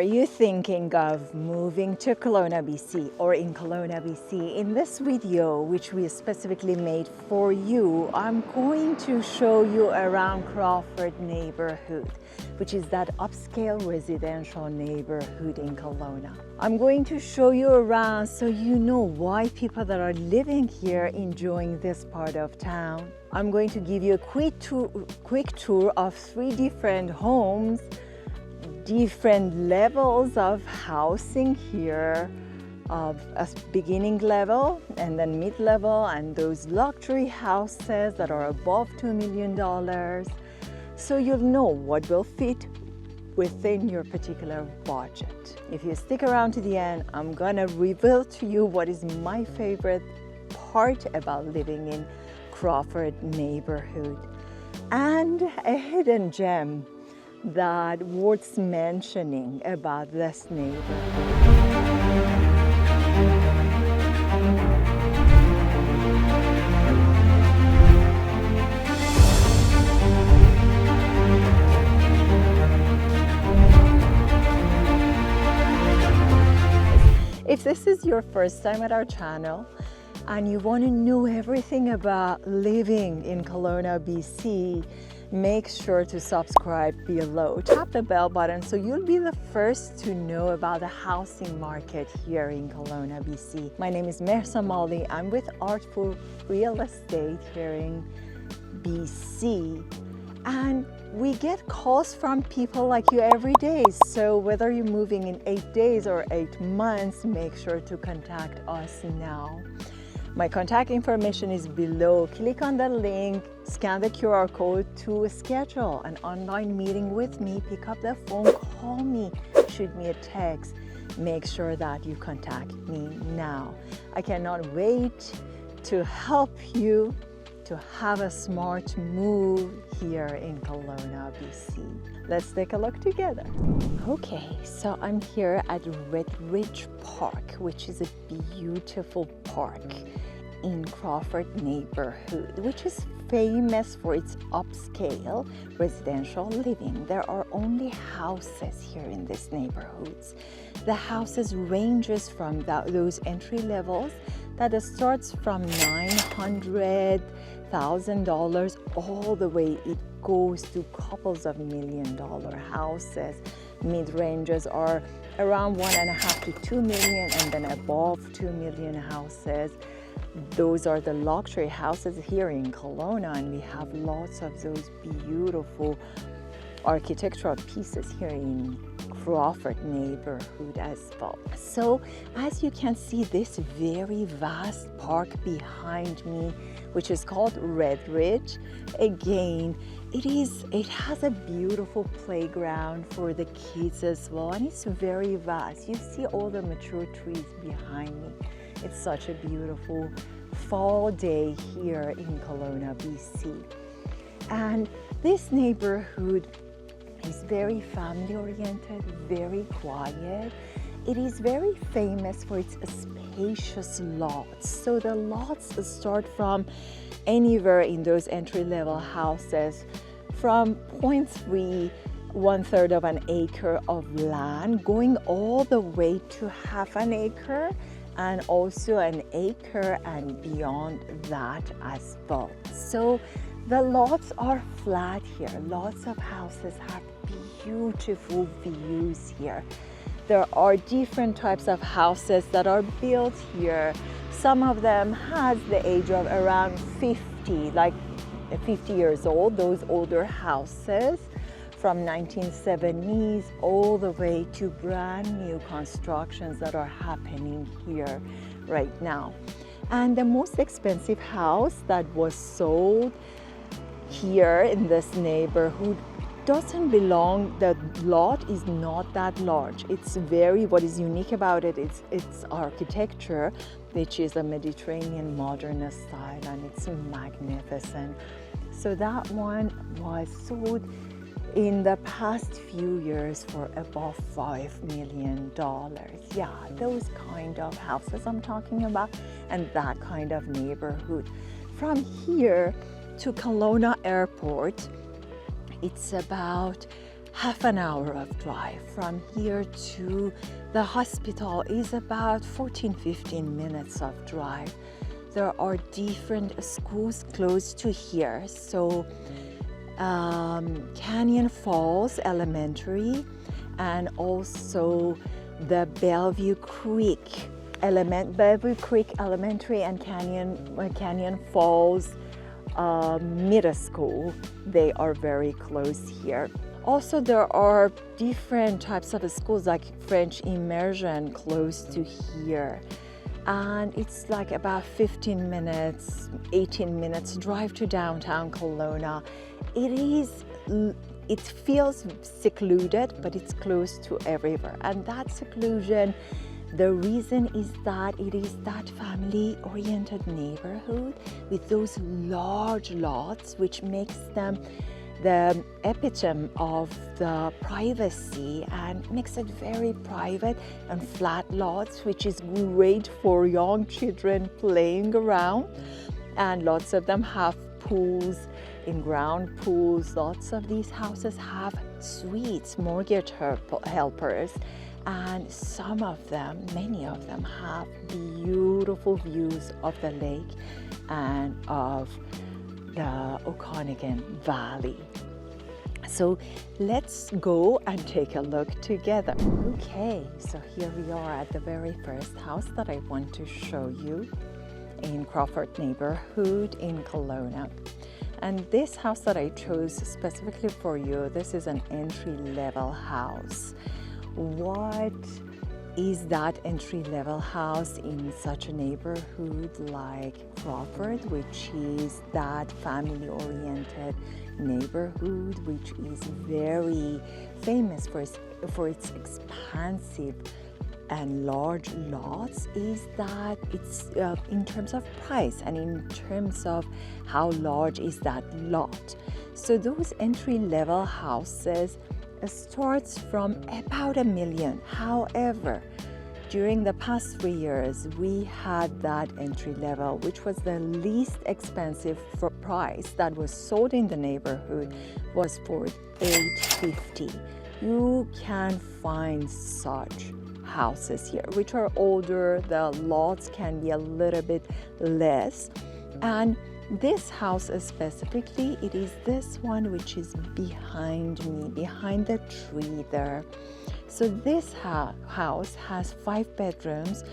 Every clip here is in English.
you thinking of moving to Kelowna BC or in Kelowna BC? In this video, which we specifically made for you, I'm going to show you around Crawford neighborhood, which is that upscale residential neighborhood in Kelowna. I'm going to show you around so you know why people that are living here enjoying this part of town. I'm going to give you a quick tour of 3 different homes, different levels of housing here, of a beginning level and then mid-level, and those luxury houses that are above $2 million, so you'll know what will fit within your particular budget. If you stick around to the end, I'm gonna reveal to you what is my favorite part about living in Crawford neighborhood and a hidden gem that worth mentioning about this neighborhood. If this is your first time at our channel and you want to know everything about living in Kelowna BC, make sure to subscribe below. Tap the bell button so you'll be the first to know about the housing market here in Kelowna BC. My name is Mersa Mali. I'm with Artful Real Estate here in BC. And we get calls from people like you every day. So whether you're moving in 8 days or 8 months, make sure to contact us now. My contact information is below. Click on the link, scan the QR code to schedule an online meeting with me. Pick up the phone, call me, shoot me a text. Make sure that you contact me now. I cannot wait to help you to have a smart move here in Kelowna BC. Let's take a look together. Okay, so I'm here at Redridge Park, which is a beautiful park in Crawford neighborhood, which is famous for its upscale residential living. There are only houses here in these neighborhoods. The houses ranges from those entry levels that starts from $900,000 all the way it goes to couples of $1 million houses. Mid-ranges are around 1.5 to 2 million, and then above 2 million houses. Those are the luxury houses here in Kelowna, and we have lots of those beautiful architectural pieces here in Crawford neighborhood as well. So as you can see, this very vast park behind me, which is called Redridge, again, it has a beautiful playground for the kids as well, and it's very vast. You see all the mature trees behind me. It's such a beautiful fall day here in Kelowna BC. And this neighborhood is very family oriented, very quiet. It is very famous for its spacious lots. So the lots start from anywhere in those entry-level houses from 0.3, 1/3 of an acre of land, going all the way to half an acre, and also an acre and beyond that as well. So the lots are flat here. Lots of houses have beautiful views here. There are different types of houses that are built here. Some of them has the age of around 50, like 50 years old, those older houses from 1970s all the way to brand new constructions that are happening here right now. And the most expensive house that was sold here in this neighborhood doesn't belong, the lot is not that large. It's what is unique about it is its architecture, which is a Mediterranean modernist style, and it's magnificent. So that one was sold in the past few years for above $5 million. Yeah, those kind of houses I'm talking about, and that kind of neighborhood. From here to Kelowna Airport, it's about half an hour of drive. From here to the hospital is about 14-15 minutes of drive. There are different schools close to here. So Canyon Falls Elementary, and also the Bellevue Creek Elementary and Canyon Falls Middle School. They are very close here. Also, there are different types of schools like French immersion close to here. And it's like about 15 minutes, 18 minutes drive to downtown Kelowna. It feels secluded, but it's close to everywhere. And that seclusion, the reason is that it is that family-oriented neighborhood with those large lots, which makes them the epitome of the privacy and makes it very private, and flat lots, which is great for young children playing around. And lots of them have pools, in-ground pools. Lots of these houses have suites, mortgage helpers, and some of them, many of them, have beautiful views of the lake and of the Okanagan Valley. So let's go and take a look together. Okay, so here we are at the very first house that I want to show you in Crawford neighborhood in Kelowna. And this house that I chose specifically for you, this is an entry-level house. What is that entry-level house in such a neighborhood like Crawford, which is that family-oriented neighborhood, which is very famous for its expansive and large lots, is that it's in terms of price and in terms of how large is that lot. So those entry-level houses starts from about $1 million. However, during the past 3 years, we had that entry level, which was the least expensive price that was sold in the neighborhood, was for $850. You can find such houses here, which are older. The lots can be a little bit less. And this house specifically, it is this one which is behind me, behind the tree there. So this house has 5 bedrooms,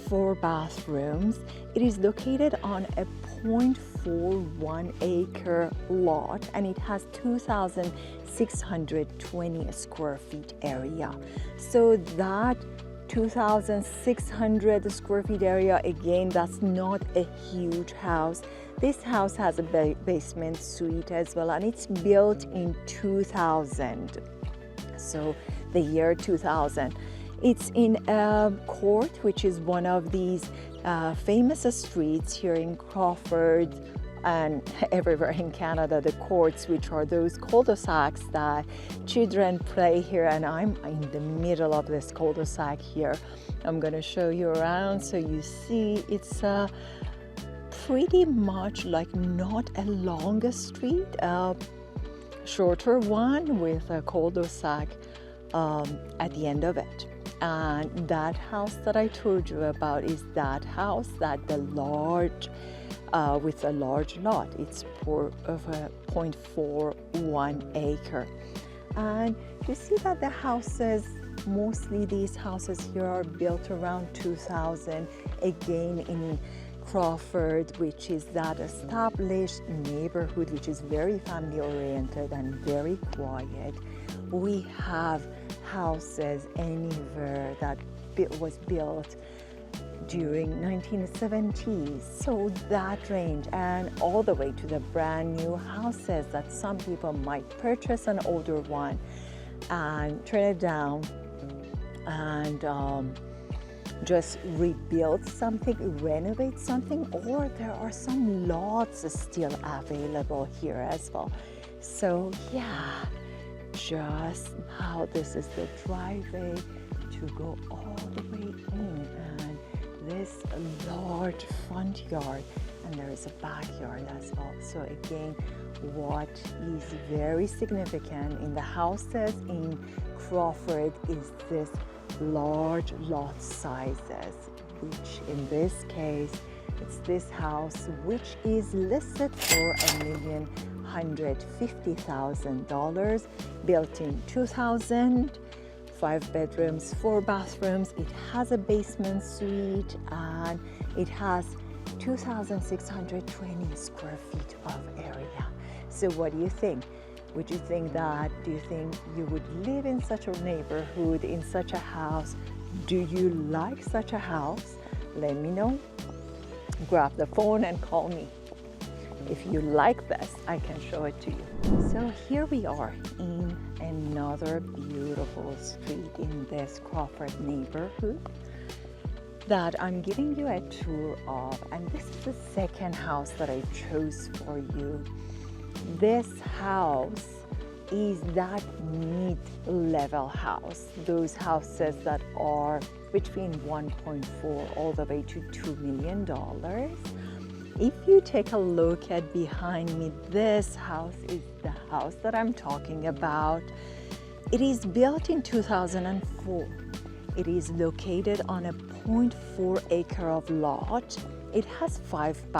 4 bathrooms. It is located on a 0.41 acre lot, and it has 2,620 square feet area. So that 2,600 square feet area, again, that's not a huge house. This house has a basement suite as well, and it's built in 2000. So the year 2000. It's in a court, which is one of these famous streets here in Crawford and everywhere in Canada, the courts, which are those cul-de-sacs that children play here, and I'm in the middle of this cul-de-sac here. I'm going to show you around so you see it's pretty much like not a long street, a shorter one with a cul-de-sac at the end of it. And that house that I told you about is that house that the large with a large lot. It's of a 0.41 acre. And you see that the houses, mostly these houses here, are built around 2000. Again, in Crawford, which is that established neighborhood, which is very family oriented and very quiet. We have houses anywhere that was built during 1970s, so that range, and all the way to the brand new houses that some people might purchase an older one and turn it down and just rebuild something, renovate something, or there are some lots still available here as well. So yeah, just how this is the driveway to go all the way in, and this large front yard, and there is a backyard as well. So again, what is very significant in the houses in Crawford is this large lot sizes, which in this case, it's this house which is listed for $1,150,000, built in 2000, 5 bedrooms, 4 bathrooms. It has a basement suite, and it has 2,620 square feet of area. So what do you think? Would you think that, do you think you would live in such a neighborhood, in such a house? Do you like such a house? Let me know. Grab the phone and call me. If you like this, I can show it to you. So here we are in another beautiful street in this Crawford neighborhood that I'm giving you a tour of. And this is the second house that I chose for you. This house is that mid-level house, those houses that are between 1.4 all the way to $2 million. If you take a look at behind me, this house is the house that I'm talking about. It is built in 2004. It is located on a 0.4 acre of lot. It has 5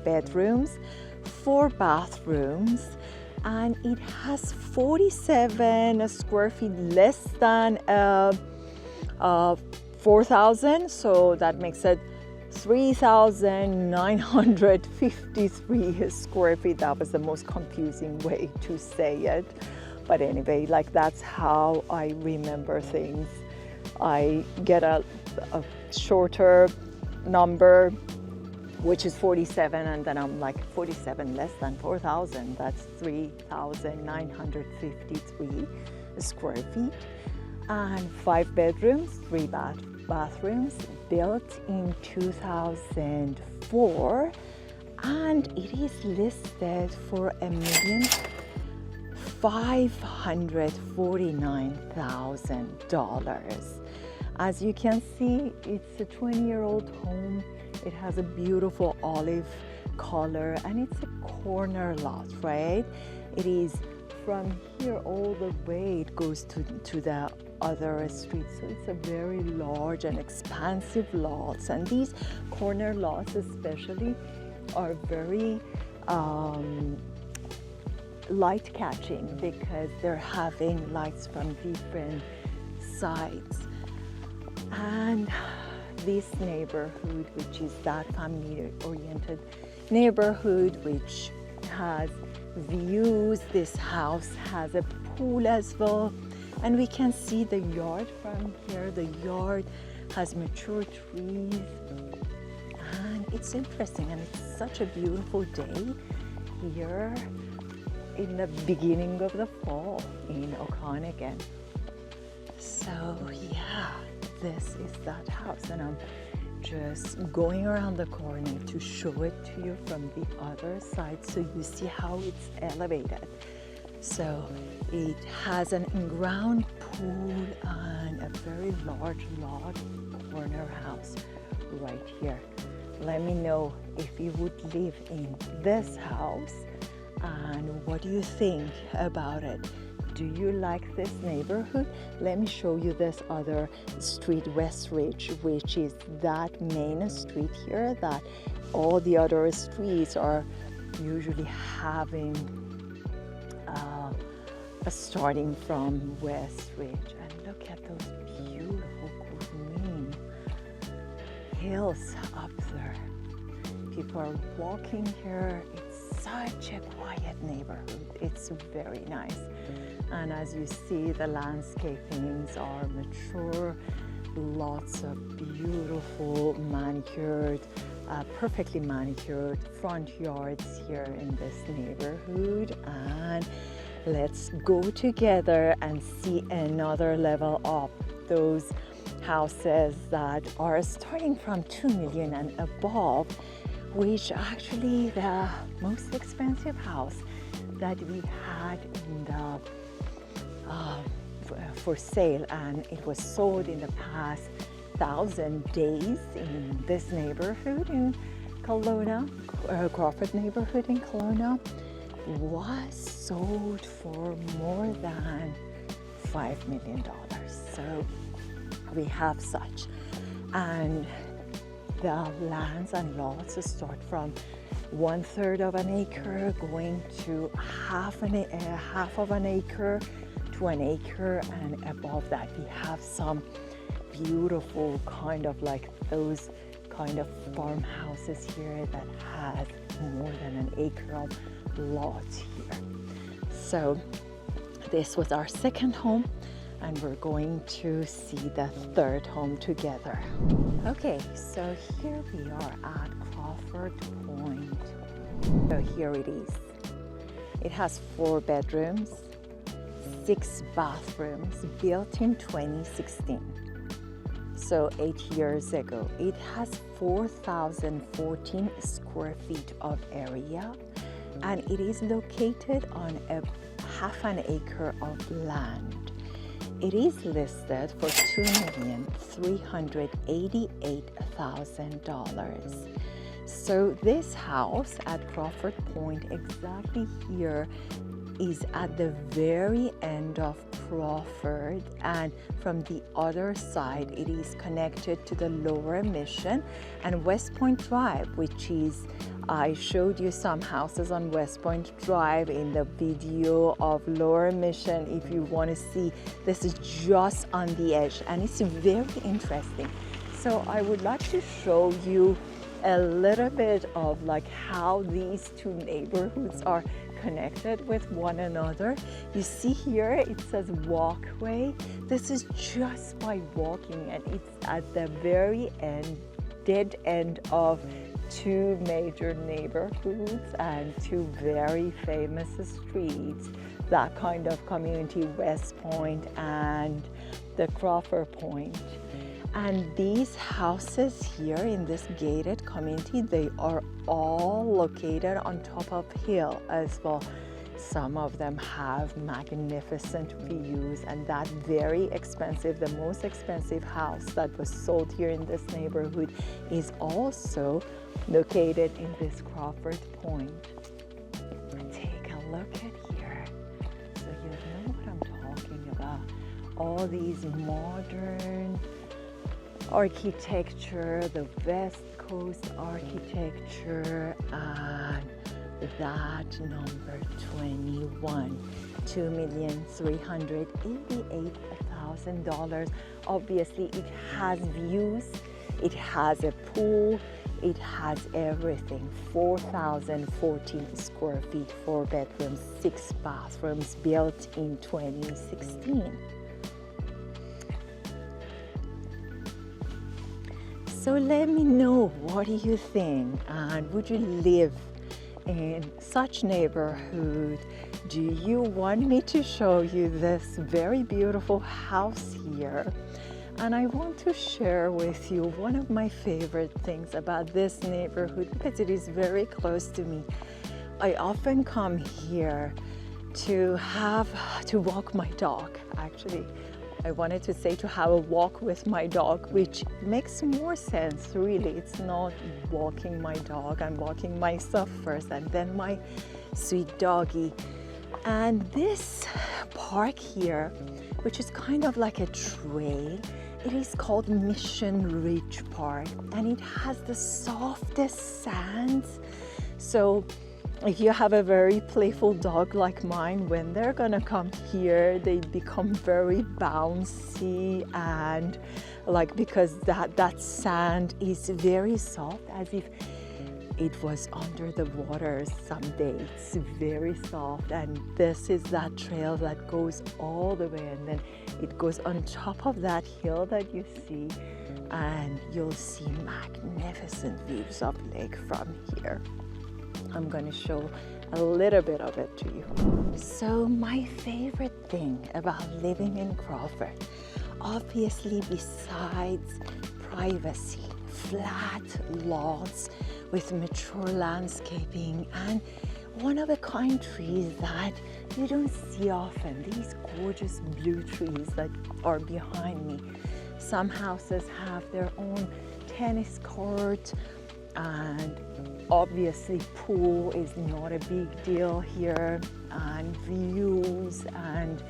bedrooms, 4 bathrooms, and it has 47 square feet, less than 4,000, so that makes it 3,953 square feet. That was the most confusing way to say it. But anyway, like that's how I remember things. I get a shorter number, which is 47, and then I'm like 47 less than 4,000. That's 3,953 square feet. And 5 bedrooms, 3 bathrooms, built in 2004, and it is listed for $1,549,000. As you can see, it's a 20-year-old home. It has a beautiful olive color, and it's a corner lot, right? It is from here all the way, it goes to the other street. So it's a very large and expansive lots, and these corner lots especially are very light catching because they're having lights from different sides. And this neighborhood, which is that family oriented neighborhood, which has views, this house has a pool as well. And we can see the yard from here. The yard has mature trees, and it's interesting, and it's such a beautiful day here in the beginning of the fall in Okanagan. So yeah, this is that house, and I'm just going around the corner to show it to you from the other side so you see how it's elevated. So it has an in-ground pool and a very large lot corner house right here. Let me know if you would live in this house, and what do you think about it? Do you like this neighborhood? Let me show you this other street, Redridge, which is that main street here that all the other streets are usually having starting from Redridge. And look at those beautiful green hills up there. People are walking here. It's such a quiet neighborhood. It's very nice. And as you see, the landscapings are mature, lots of beautiful manicured, perfectly manicured front yards here in this neighborhood. And let's go together and see another level up. Those houses that are starting from $2 million and above, which actually the most expensive house that we had in the for sale, and it was sold in the past 1,000 days in this neighborhood in Kelowna, Crawford neighborhood in Kelowna, was sold for more than $5 million. So we have such. And the lands and lots start from 1/3 of an acre going to half of an acre to an acre, and above that we have some beautiful kind of like those kind of farmhouses here that has more than an acre of lots here. So this was our second home, and we're going to see the third home together. Okay, so here we are at Crawford Point. So here it is. It has 4 bedrooms, 6 bathrooms, built in 2016. So 8 years ago. It has 4,014 square feet of area, and it is located on a half an acre of land. It is listed for $2,388,000. So this house at Crawford Point, exactly here, is at the very end of Crawford, and from the other side it is connected to the Lower Mission and West Point Drive, which is, I showed you some houses on West Point Drive in the video of Lower Mission. If you want to see, this is just on the edge, and it's very interesting. So I would like to show you a little bit of like how these two neighborhoods are connected with one another. You see here it says walkway. This is just by walking, and it's at the very end, dead end of 2 major neighborhoods and 2 very famous streets, that kind of community, West Point and the Crawford Point. And these houses here in this gated community, they are all located on top of hill as well. Some of them have magnificent views, and that very expensive, the most expensive house that was sold here in this neighborhood is also located in this Crawford Point. Take a look at here, so you know what I'm talking about. All these modern architecture, the West Coast architecture, and that number 21, $2,388,000. Obviously it has views, it has a pool, it has everything. 4,014 square feet, 4 bedrooms, 6 bathrooms, built in 2016. So let me know, what do you think? And would you live in such neighborhood? Do you want me to show you this very beautiful house here? And I want to share with you one of my favorite things about this neighborhood, because it is very close to me. I often come here to walk my dog, actually. I wanted to say to have a walk with my dog, which makes more sense, really. It's not walking my dog, I'm walking myself first and then my sweet doggy. And this park here, which is kind of like a trail, it is called Redridge Park, and it has the softest sands. So if you have a very playful dog like mine, when they're gonna come here, they become very bouncy, and like, because that sand is very soft, as if it was under the water someday. It's very soft, and this is that trail that goes all the way, and then it goes on top of that hill that you see, and you'll see magnificent views of lake from here. I'm going to show a little bit of it to you. So my favorite thing about living in Crawford, obviously besides privacy, flat lots with mature landscaping and one-of-a-kind trees that you don't see often. These gorgeous blue trees that are behind me, Some houses have their own tennis court, and obviously pool is not a big deal here, and views and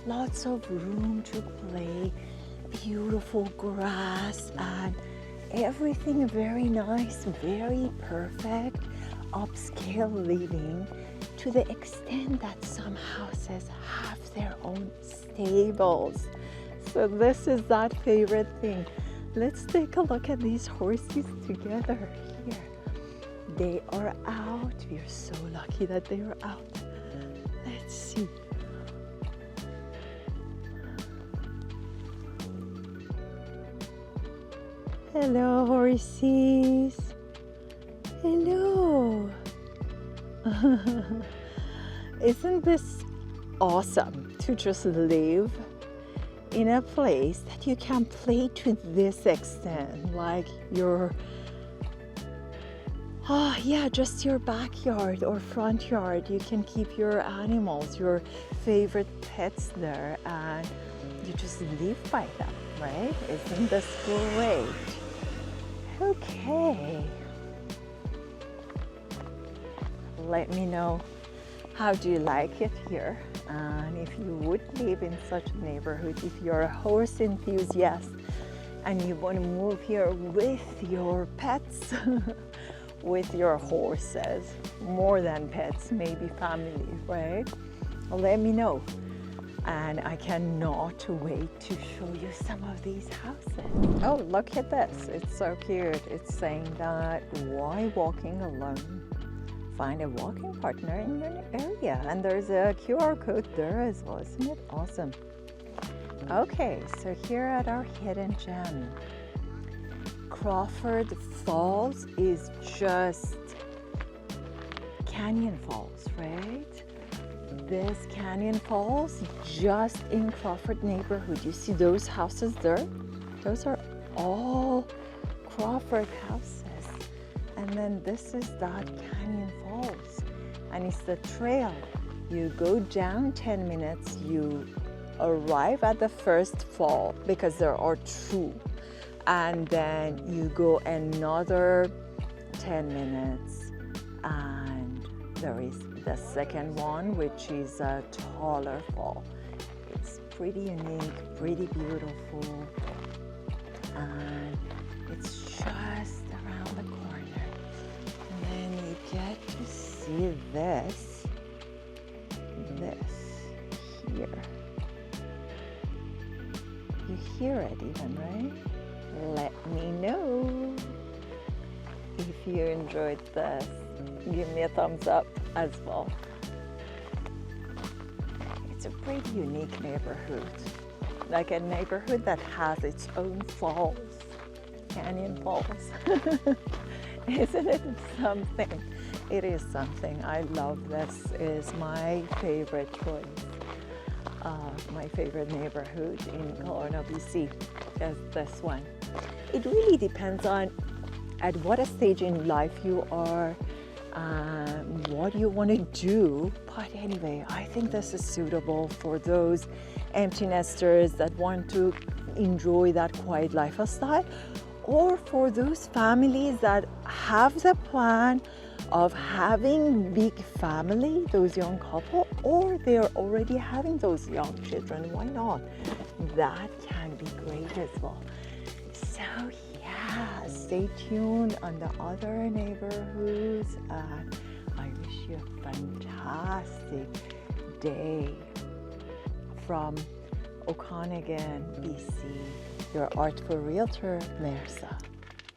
lots of room to play, beautiful grass, and everything very nice, very perfect, upscale living, to the extent that some houses have their own stables. So this is that favorite thing. Let's take a look at these horses together here. They are out. We are so lucky that they are out. Let's see. Hello, horses. Hello. Isn't this awesome to just live in a place that you can play to this extent, like your just your backyard or front yard. You can keep your animals, your favorite pets there, and you just live by them, right? Isn't this great? Okay, let me know, how do you like it here? And if you would live in such a neighborhood, if you're a horse enthusiast and you want to move here with your pets, with your horses, more than pets, maybe family, right? Let me know. And I cannot wait to show you some of these houses. Oh, look at this. It's so cute. It's saying that, why walking alone? Find a walking partner in your area. And there's a QR code there as well. Isn't it awesome? Okay, so here at our hidden gem, Crawford Falls is just Canyon Falls, right? This Canyon Falls just in Crawford neighborhood. You see those houses there? Those are all Crawford houses. And then this is that Canyon Falls, and it's the trail. You go down 10 minutes, you arrive at the first fall, because there are two, and then you go another 10 minutes and there is the second one, which is a taller fall. It's pretty unique, pretty beautiful, and it's just around the corner. And then you get to see this here. You hear it even, right? Let me know if you enjoyed this. Give me a thumbs up as well. It's a pretty unique neighborhood, like a neighborhood that has its own falls, Canyon Falls. Isn't it something? It is something. I love this. Is my favorite choice. My favorite neighborhood in Kelowna BC is this one. It really depends on at what stage in life you are, what you want to do. But anyway, I think this is suitable for those empty nesters that want to enjoy that quiet lifestyle, or for those families that have the plan of having big family, those young couple, or they're already having those young children. Why not? That can be great as well. So yeah, stay tuned on the other neighborhoods, and I wish you a fantastic day from Okanagan, BC. Your Artful Realtor, Mersa.